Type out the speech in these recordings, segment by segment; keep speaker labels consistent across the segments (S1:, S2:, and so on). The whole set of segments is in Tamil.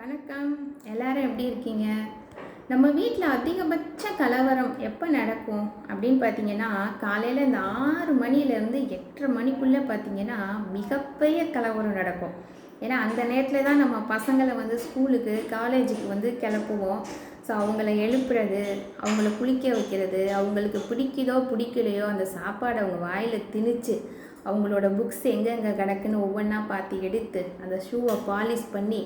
S1: வணக்கம். எல்லாரும் எப்படி இருக்கீங்க? நம்ம வீட்டில் அதிகபட்ச கலவரம் எப்போ நடக்கும் அப்படின்னு பார்த்தீங்கன்னா, காலையில் இந்த 6 மணிலேருந்து 8:30 மணிக்குள்ளே பார்த்தீங்கன்னா மிகப்பெரிய கலவரம் நடக்கும். ஏன்னா அந்த நேரத்தில் தான் நம்ம பசங்களை ஸ்கூலுக்கு காலேஜுக்கு கிளப்புவோம். ஸோ அவங்கள எழுப்புறது, அவங்கள குளிக்க வைக்கிறது, அவங்களுக்கு பிடிக்குதோ பிடிக்கலையோ அந்த சாப்பாடை அவங்க வாயில் திணிச்சு அவங்களோட புக்ஸ் எங்கெங்கே கிடக்குன்னு ஒவ்வொன்றா பார்த்து எடுத்து அந்த ஷூவை பாலிஷ் பண்ணி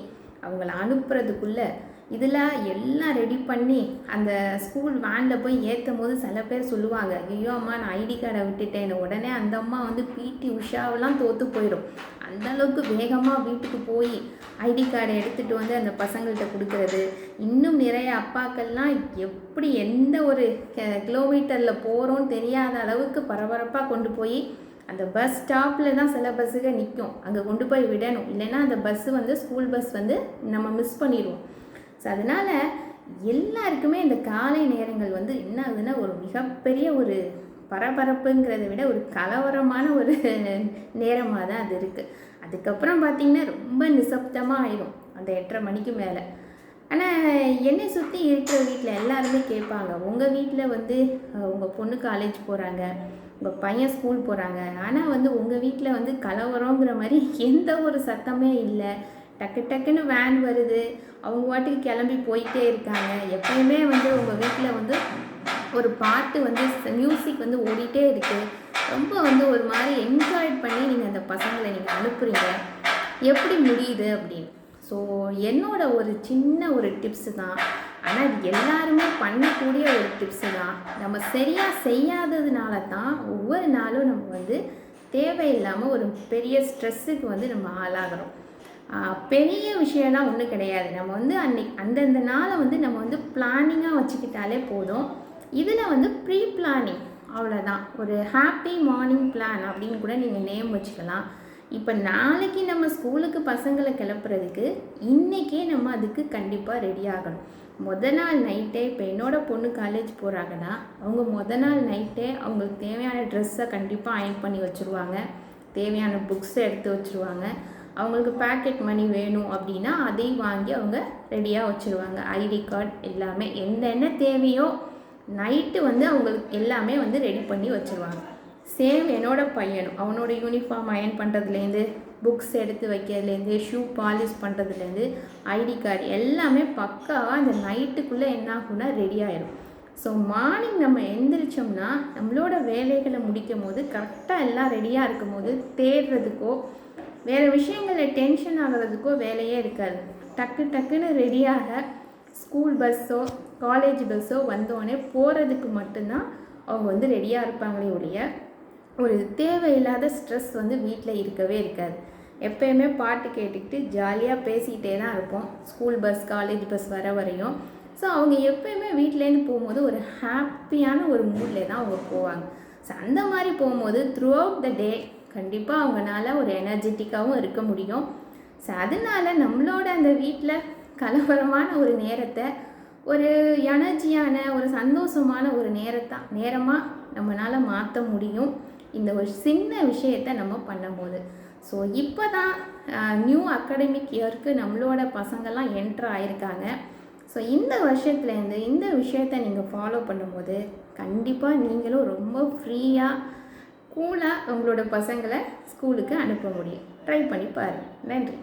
S1: அவங்கள அனுப்புறதுக்குள்ளே இதில் எல்லாம் ரெடி பண்ணி அந்த ஸ்கூல் வேனில் போய் ஏற்றும் போது சில பேர் சொல்லுவாங்க, ஐயோ அம்மா நான் ஐடி கார்டை விட்டுட்டேன். உடனே அந்த அம்மா பிடி உஷாவெல்லாம் தோற்று போயிடும். அந்தளவுக்கு வேகமாக வீட்டுக்கு போய் ஐடி கார்டை எடுத்துகிட்டு அந்த பசங்கள்கிட்ட கொடுக்கறது. இன்னும் நிறைய அப்பாக்கள்லாம் எப்படி எந்த ஒரு கிலோமீட்டரில் போகிறோன்னு தெரியாத அளவுக்கு பரபரப்பாக கொண்டு போய் அந்த பஸ் ஸ்டாப்பில் தான் சில பஸ்ஸுக நிற்கும், அங்கே கொண்டு போய் விடணும். இல்லைன்னா அந்த பஸ்ஸு ஸ்கூல் பஸ் நம்ம மிஸ் பண்ணிடுவோம். ஸோ அதனால் எல்லாருக்குமே இந்த காலை நேரங்கள் என்ன ஆகுதுன்னா ஒரு மிகப்பெரிய ஒரு பரபரப்புங்கிறத விட ஒரு கலவரமான ஒரு நேரமாக தான் அது இருக்குது. அதுக்கப்புறம் பார்த்திங்கன்னா ரொம்ப நிசப்தமாக ஆயிடும் அந்த 8:30 மணிக்கு மேலே. ஆனால் என்னை சுற்றி இருக்கிற வீட்டில் எல்லாருமே கேட்பாங்க, உங்கள் வீட்டில் உங்கள் பொண்ணு காலேஜ் போகிறாங்க, உங்கள் பையன் ஸ்கூல் போகிறாங்க, ஆனால் உங்கள் வீட்டில் கலவரங்கிற மாதிரி எந்த ஒரு சத்தமே இல்லை. டக்கு டக்குன்னு வேன் வருது, அவங்க வாட்டுக்கு கிளம்பி போயிட்டே இருக்காங்க. எப்பயுமே உங்கள் வீட்டில் ஒரு பாட்டு மியூசிக் ஓடிட்டே இருக்குது. ரொம்ப ஒரு மாதிரி என்ஜாய் பண்ணி நீங்கள் அந்த பசங்களை நீங்கள் அனுப்புகிறீங்க. எப்படி முடியுது அப்படின்னு. ஸோ என்னோட ஒரு சின்ன ஒரு டிப்ஸு தான், ஆனால் இது எல்லாருமே பண்ணக்கூடிய ஒரு டிப்ஸு தான். நம்ம சரியாக செய்யாததுனால தான் ஒவ்வொரு நாளும் நம்ம தேவையில்லாமல் ஒரு பெரிய ஸ்ட்ரெஸ்ஸுக்கு நம்ம ஆளாகிறோம். பெரிய விஷயம்லாம் ஒன்றும் கிடையாது. நம்ம அன்னைக்கு அந்தந்த நாளை நம்ம பிளானிங்காக வச்சுக்கிட்டாலே போதும். இதில் ப்ரீ பிளானிங் அவ்வளோதான். ஒரு ஹாப்பி மார்னிங் பிளான் அப்படின்னு கூட நீங்கள் நேம் வச்சுக்கலாம். இப்போ நாளைக்கு நம்ம ஸ்கூலுக்கு பசங்களை கிளப்புறதுக்கு இன்றைக்கே நம்ம அதுக்கு கண்டிப்பாக ரெடி ஆகணும். நாள் நைட்டே, இப்போ என்னோடய பொண்ணு காலேஜ் போகிறாங்கன்னா அவங்க நாள் நைட்டே அவங்களுக்கு தேவையான ட்ரெஸ்ஸை கண்டிப்பாக அயர்ன் பண்ணி வச்சுருவாங்க, தேவையான புக்ஸை எடுத்து வச்சுருவாங்க. அவங்களுக்கு பேக்கெட் மணி வேணும் அப்படின்னா அதையும் வாங்கி அவங்க ரெடியாக வச்சுருவாங்க. ஐடி கார்டு எல்லாமே என்னென்ன தேவையோ நைட்டு அவங்களுக்கு எல்லாமே ரெடி பண்ணி வச்சுருவாங்க. சேம் என்னோடய பையனும் அவனோட யூனிஃபார்ம் அயர்ன் பண்ணுறதுலேருந்து, புக்ஸ் எடுத்து வைக்கிறதுலேருந்து, ஷூ பாலிஷ் பண்ணுறதுலேருந்து, ஐடி கார்டு எல்லாமே பக்காவாக அந்த நைட்டுக்குள்ளே என்ன ஆகும்னா ரெடி ஆகிடும். ஸோ மார்னிங் நம்ம எந்திரிச்சோம்னா நம்மளோட வேலைகளை முடிக்கும் போது கரெக்டாக எல்லாம் ரெடியாக இருக்கும் போது தேடுறதுக்கோ வேறு விஷயங்களில் டென்ஷன் ஆகிறதுக்கோ வேலையே இருக்காது. டக்கு டக்குன்னு ரெடியாக ஸ்கூல் பஸ்ஸோ காலேஜ் பஸ்ஸோ வந்தோடனே போகிறதுக்கு மட்டும்தான் அவங்க ரெடியாக இருப்பாங்களே ஒழிய ஒரு தேவையில்லாத ஸ்ட்ரெஸ் வீட்டில் இருக்கவே இருக்காது. எப்போயுமே பாட்டு கேட்டுக்கிட்டு ஜாலியாக பேசிக்கிட்டே தான் இருப்போம் ஸ்கூல் பஸ் காலேஜ் பஸ் வர வரையும். ஸோ அவங்க எப்போயுமே வீட்டிலேருந்து போகும்போது ஒரு ஹாப்பியான ஒரு மூட்லேயே தான் அவங்க போவாங்க. ஸோ அந்த மாதிரி போகும்போது த்ரூ அவுட் த டே கண்டிப்பாக அவங்களால ஒரு எனர்ஜெட்டிக்காகவும் இருக்க முடியும். ஸோ அதனால் நம்மளோட அந்த வீட்டில் கலவரமான ஒரு நேரத்தை ஒரு எனர்ஜியான ஒரு சந்தோஷமான ஒரு நேரமாக நம்மளால் மாற்ற முடியும் இந்த ஒரு சின்ன விஷயத்தை நம்ம பண்ணும்போது. ஸோ இப்போ தான் நியூ அகாடமிக் இயருக்கு நம்மளோட பசங்கள்லாம் என்ட்ரு ஆகிருக்காங்க. ஸோ இந்த வருஷத்துலேருந்து இந்த விஷயத்தை நீங்கள் ஃபாலோ பண்ணும்போது கண்டிப்பாக நீங்களும் ரொம்ப ஃப்ரீயாக கூலாக உங்களோட பசங்களை ஸ்கூலுக்கு அனுப்ப முடியும். ட்ரை பண்ணி பாருங்கள். நன்றி.